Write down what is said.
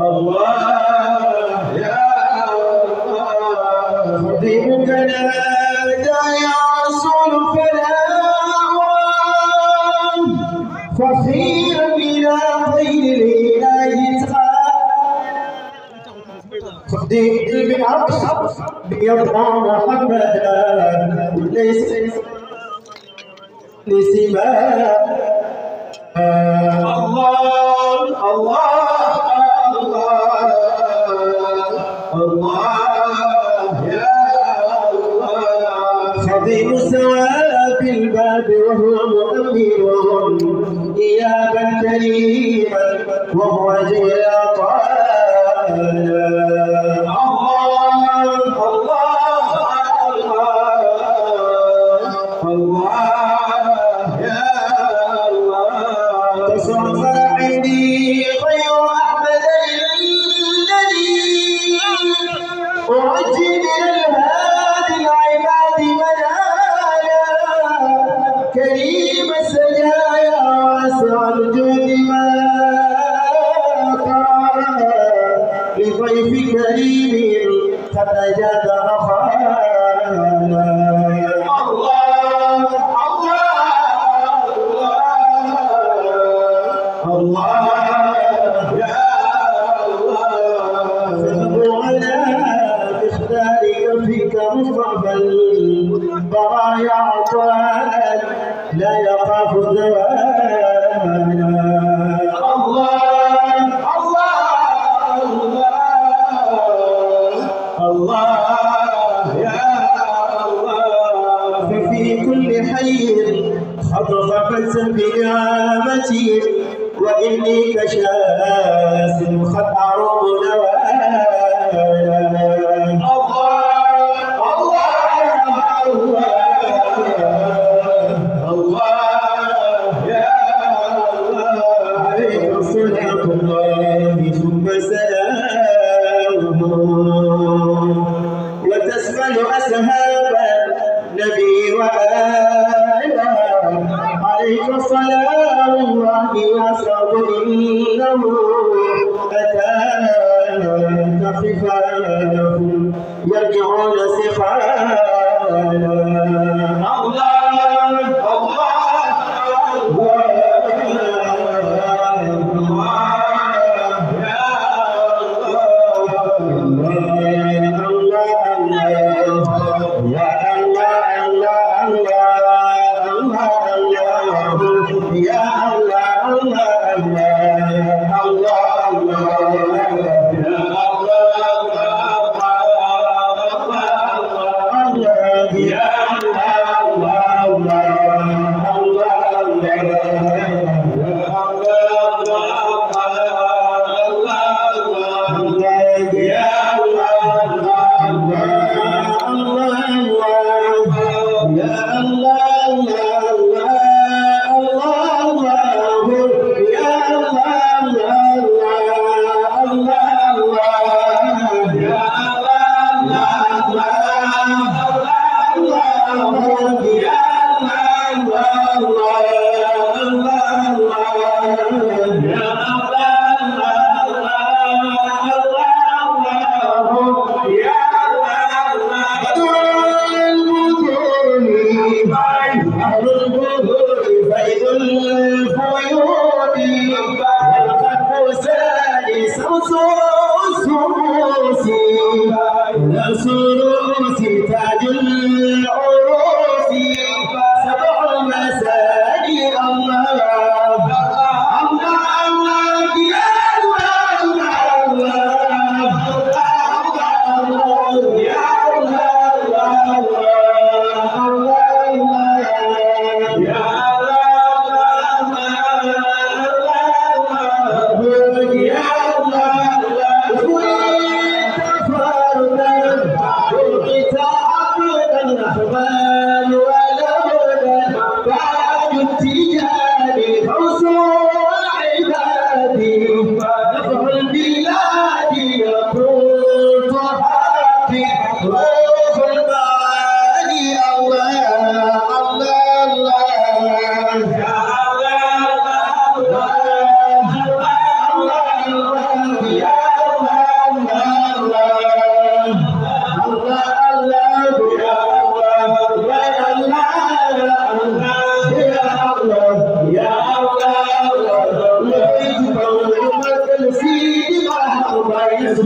الله يا الله خطيبك نادى يا رسول فلا فخير بلا خير الإله خطيب بالعرش بيضع محمدا ليس لسماء الله الله الله يا الله خطيب السواب الباب وهو مؤمن إيابا كريما وهو جيا أرجي من الهادي العباد منايا كريم السجايا واسع الجود ما ترى لضيف كريم قد أجاد رخانا الله الله الله مصطفى البرايا عطاء لا يخاف زوالا الله الله الله يا الله ففي كل حي خطفت بنعمتي وإني كشاس قد أعرض نوالا ثم سلامه وتسمل أسهاب النبي وآله عليك صلاة الله أسرد إنه أتاك خفاف يرجعون سخالا تاج العروس سبع المساجد الله Yeah. Yes,